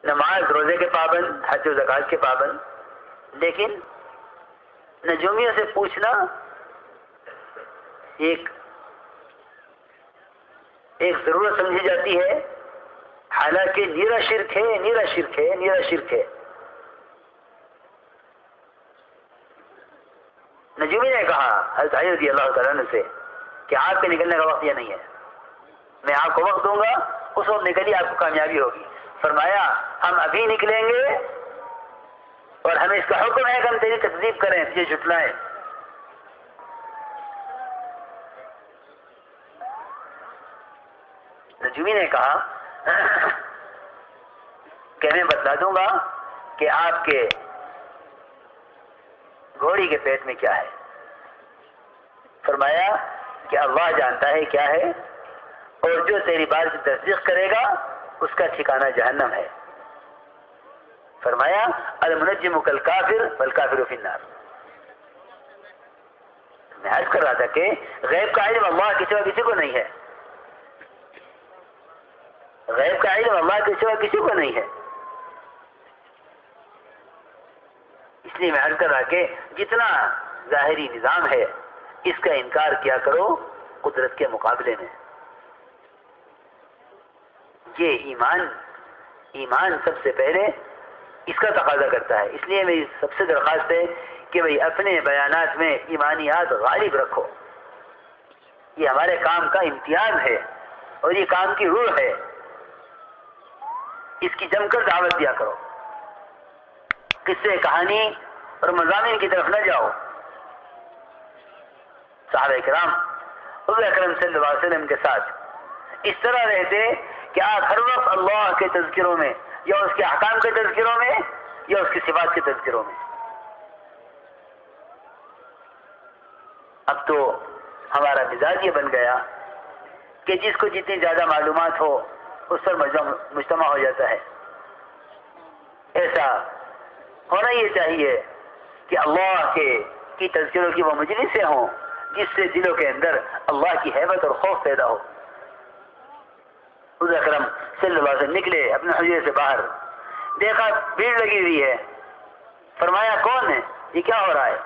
نماز روزے کے پابند، حج و زکوٰۃ کے پابند، لیکن نجومیوں سے پوچھنا ایک ضرورت سمجھی جاتی ہے، حالانکہ نیرا شرک ہے، نیرا شرک ہے، نیرا شرک ہے۔ نجومی نے کہا حضرت علی رضی اللہ تعالیٰ عنہ سے کہ آپ کے نکلنے کا وقت یہ نہیں ہے، میں آپ کو وقت دوں گا، اس وقت نکلیے، آپ کو کامیابی ہوگی۔ فرمایا ہم ابھی نکلیں گے اور ہمیں اس کا حکم ہے کہ ہم تیری تکذیب کریں، تجھے جھٹلائیں۔ نجومی نے کہا کہ میں بتلا دوں گا کہ آپ کے گھوڑی کے پیٹ میں کیا ہے۔ فرمایا کہ اللہ جانتا ہے کیا ہے، اور جو تیری بات کی تصدیق کرے گا اس کا ٹھکانہ جہنم ہے۔ فرمایا المنجم کالکافر والکافر فی النار۔ میں عرض کر رہا تھا کہ غیب کا علم اللہ کے سوا کسی کو نہیں ہے، غیب کا علم اللہ کے سوا کسی کو نہیں ہے۔ اس لیے میں عرض کر رہا کہ جتنا ظاہری نظام ہے اس کا انکار کیا کرو قدرت کے مقابلے میں۔ یہ ایمان سب سے پہلے اس کا تقاضا کرتا ہے۔ اس لیے میری سب سے درخواست ہے کہ بھئی اپنے بیانات میں ایمانیات غالب رکھو، یہ ہمارے کام کا امتیاز ہے اور یہ کام کی روح ہے، اس کی جم کر دعوت دیا کرو۔ قصے کہانی اور مضامین کی طرف نہ جاؤ۔ صحابہ کرام حضور اکرم صلی اللہ علیہ وسلم کے ساتھ اس طرح رہتے کہ آپ ہر وقت اللہ کے تذکروں میں یا اس کے احکام کے تذکروں میں یا اس کی صفات کے تذکروں میں۔ اب تو ہمارا مزاج یہ بن گیا کہ جس کو جتنی زیادہ معلومات ہو اس پر مجتمع ہو جاتا ہے۔ ایسا ہونا یہ چاہیے کہ اللہ کی تذکروں کی وہ مجلسیں ہوں جس سے دلوں کے اندر اللہ کی ہیبت اور خوف پیدا ہو۔ حضور اکرم صلی اللہ علیہ وسلم نکلے اپنے حجرے سے باہر، دیکھا بھیڑ لگی ہوئی ہے، فرمایا کون ہے، یہ کیا ہو رہا ہے؟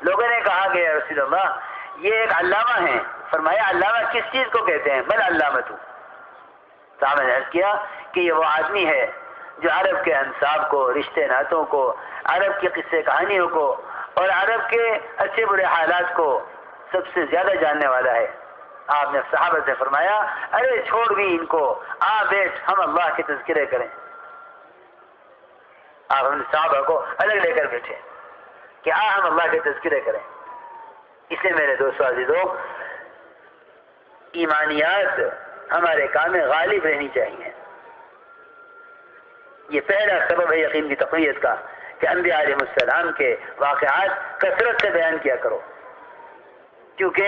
لوگوں نے کہا کہ یا رسول اللہ یہ ایک علامہ ہے۔ فرمایا علامہ کس چیز کو کہتے ہیں؟ بل علامت۔ صاحب نے عرض کیا کہ یہ وہ آدمی ہے جو عرب کے انساب کو، رشتے ناتوں کو، عرب کی قصے کہانیوں کو اور عرب کے اچھے برے حالات کو سب سے زیادہ جاننے والا ہے۔ آپ نے صحابہ سے فرمایا ارے چھوڑ بھی ان کو، بیٹھ ہم اللہ کے تذکرے کریں۔ آپ ہم صحابہ کو الگ لے کر بیٹھے کہ ہم اللہ کے تذکرے کریں۔ اس لیے میرے دوستو عزیزو، ایمانیات ہمارے کام میں غالب رہنی چاہیے۔ یہ پہلا سبب ہے یقین کی تقویت کا کہ انبیاء علیہ السلام کے واقعات کثرت سے بیان کیا کرو، کیونکہ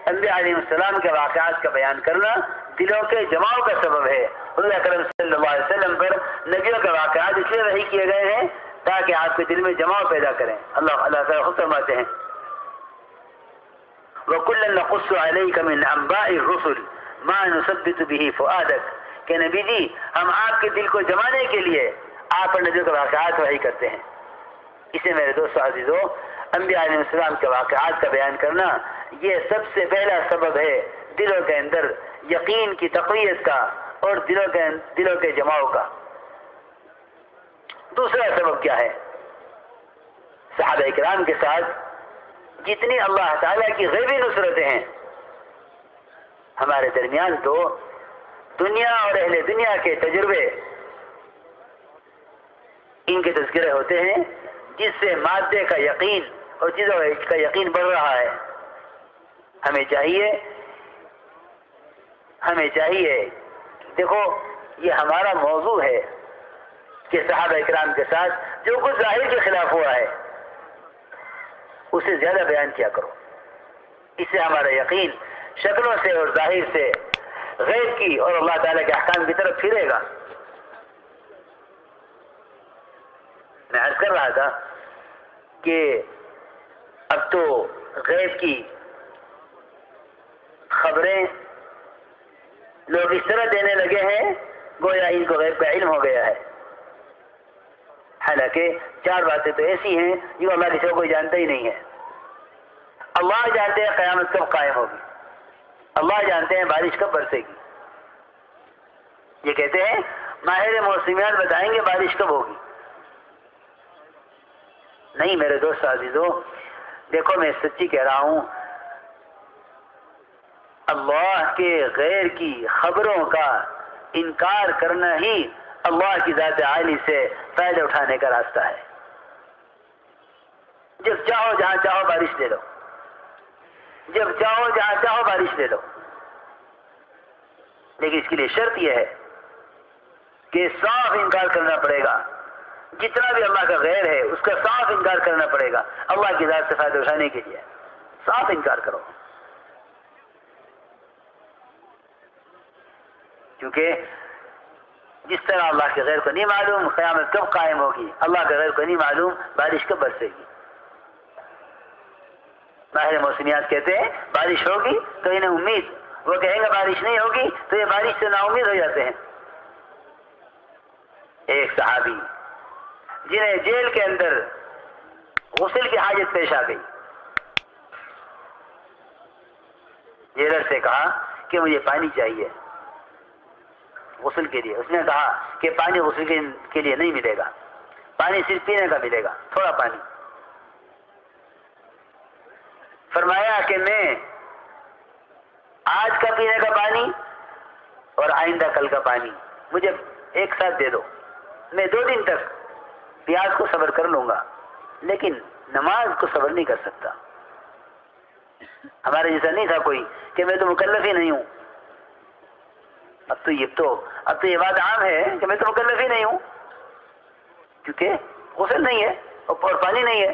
انبیاء علیہ السلام کے واقعات کا بیان کرنا دلوں کے جماؤ کا سبب ہے۔ حضور اکرم صلی اللہ علیہ وسلم پر نبیوں کے واقعات اس لیے وحی کیے گئے ہیں تاکہ آپ کے دل میں جماؤ پیدا کریں۔ اللہ تعالیٰ خود فرماتے ہیں وَكُلًّا نَقُصُّ عَلَيْكَ مِنْ أَنْبَاءِ الرُّسُلِ مَا نُثَبِّتُ بِهِ فُؤَادَكَ کہ نبی جی ہم آپ کے دل کو جمانے کے لیے آپ پر نبیوں کے واقعات وحی کرتے ہیں۔ اسے میرے دوستو عزیزو، انبیاء علیہ السلام کے واقعات کا بیان کرنا یہ سب سے پہلا سبب ہے دلوں کے اندر یقین کی تقویت کا اور دلوں کے جماؤ کا۔ دوسرا سبب کیا ہے؟ صحابہ کرام کے ساتھ جتنی اللہ تعالیٰ کی غیبی نصرتیں ہیں، ہمارے درمیان تو دنیا اور اہل دنیا کے تجربے ان کے تذکرے ہوتے ہیں جس سے مادے کا یقین اور چیزوں کا یقین بڑھ رہا ہے۔ ہمیں چاہیے دیکھو یہ ہمارا موضوع ہے کہ صحابہ اکرام کے ساتھ جو کچھ ظاہر کے خلاف ہوا ہے اسے زیادہ بیان کیا کرو، اس سے ہمارا یقین شکلوں سے اور ظاہر سے غیب کی اور اللہ تعالیٰ کے احکام کی طرف پھرے گا۔ میں عرض کر رہا تھا کہ اب تو غیب کی خبریں لوگ اس طرح دینے لگے ہیں گویا ان کو غیب کا علم ہو گیا ہے۔ حالانکہ 4 باتیں تو ایسی ہیں جو اللہ کے سوا کوئی جانتا ہی نہیں ہے۔ اللہ جانتے ہیں قیامت کب قائم ہوگی، اللہ جانتے ہیں بارش کب برسے گی۔ یہ کہتے ہیں ماہر موسمیات بتائیں گے بارش کب ہوگی۔ نہیں میرے دوست عزیزو، دیکھو میں سچی کہہ رہا ہوں، اللہ کے غیر کی خبروں کا انکار کرنا ہی اللہ کی ذات عالی سے فائدہ اٹھانے کا راستہ ہے۔ جب چاہو جہاں چاہو بارش لے لو، جب چاہو جہاں چاہو بارش لے لو، لیکن اس کے لیے شرط یہ ہے کہ صاف انکار کرنا پڑے گا۔ جتنا بھی اللہ کا غیر ہے اس کا صاف انکار کرنا پڑے گا اللہ کی ذات سے فائدہ اٹھانے کے لیے، صاف انکار کرو۔ کیونکہ جس طرح اللہ کے غیر کو نہیں معلوم قیامت کب قائم ہوگی، اللہ کے غیر کو نہیں معلوم بارش کب برسے گی۔ ماہر موسمیات کہتے ہیں بارش ہوگی تو انہیں امید، وہ کہیں گے بارش نہیں ہوگی تو یہ بارش سے نا امید ہو جاتے ہیں۔ ایک صحابی جنہیں جیل کے اندر غسل کی حاجت پیش آ گئی، جیلر سے کہا کہ مجھے پانی چاہیے غسل کے لیے۔ اس نے کہا کہ پانی غسل کے لیے نہیں ملے گا، پانی صرف پینے کا ملے گا، تھوڑا پانی۔ فرمایا کہ میں آج کا پینے کا پانی اور آئندہ کل کا پانی مجھے ایک ساتھ دے دو، میں 2 دن تک پیاس کو صبر کر لوں گا لیکن نماز کو صبر نہیں کر سکتا۔ ہمارے جیسا نہیں تھا کوئی کہ میں تو مکلف ہی نہیں ہوں۔ اب تو یہ بات عام ہے کہ میں تو مکلف ہی نہیں ہوں، کیونکہ غسل نہیں ہے اور پانی نہیں ہے۔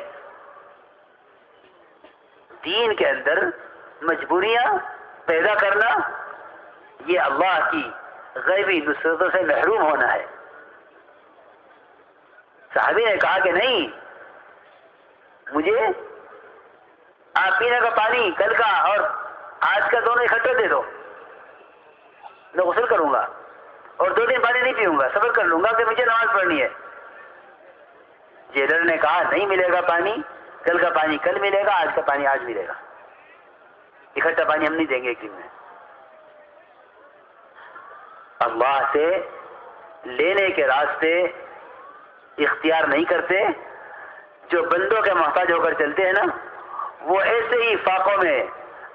دین کے اندر مجبوریاں پیدا کرنا یہ اللہ کی غیبی نصرتوں سے محروم ہونا ہے۔ صحابی نے کہا کہ نہیں، مجھے آپ پینے کا پانی کل کا اور آج کا دونوں اکٹھے دے دو، میں غسل کروں گا اور 2 دن پانی نہیں پیوں گا، صبر کر لوں گا کہ مجھے نماز پڑھنی ہے۔ جیلر نے کہا نہیں ملے گا پانی، کل کا پانی کل ملے گا، آج کا پانی آج ملے گا، اکٹھا پانی ہم نہیں دیں گے ایک دن میں۔ اللہ سے لینے کے راستے اختیار نہیں کرتے، جو بندوں کے محتاج ہو کر چلتے ہیں نا، وہ ایسے ہی فاقوں میں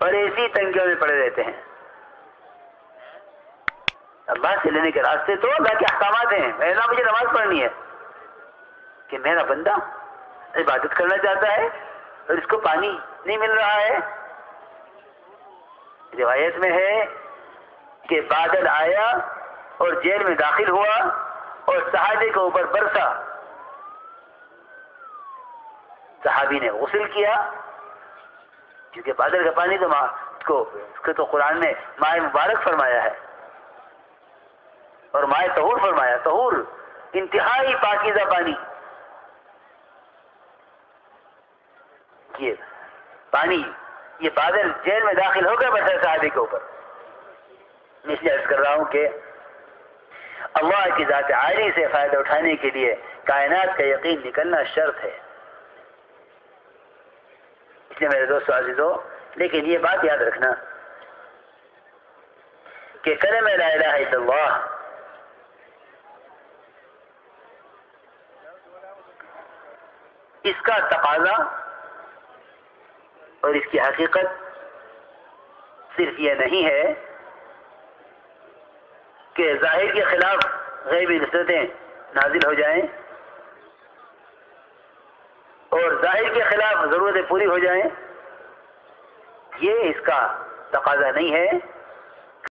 اور ایسی تنگیوں میں پڑے رہتے ہیں۔ اللہ سے لینے کے راستے تو اللہ کے احکامات ہیں، میرا مجھے نماز پڑھنی ہے، کہ میرا بندہ عبادت کرنا چاہتا ہے اور اس کو پانی نہیں مل رہا ہے۔ روایت میں ہے کہ بادل آیا اور جیل میں داخل ہوا اور صحابی کے اوپر برسا، صحابی نے غسل کیا، کیونکہ بادل کا پانی تو قرآن میں ماء مبارک فرمایا ہے اور ماء طہور فرمایا، طہور انتہائی پاکیزہ پانی۔ یہ پانی، یہ بادل جیل میں داخل ہو گیا بشر صحابی کے اوپر۔ میں اس لیے عرض کر رہا ہوں کہ اللہ کی ذات عالی سے فائدہ اٹھانے کے لیے کائنات کا یقین نکلنا شرط ہے۔ اس لیے میرے دوستو عزیزو، لیکن یہ بات یاد رکھنا کہ کلمہ لا الہ الا اللہ اس کا تقاضا اور اس کی حقیقت صرف یہ نہیں ہے کہ ظاہر کے خلاف غیبی نصرتیں نازل ہو جائیں اور ظاہر کے خلاف ضرورتیں پوری ہو جائیں، یہ اس کا تقاضا نہیں ہے،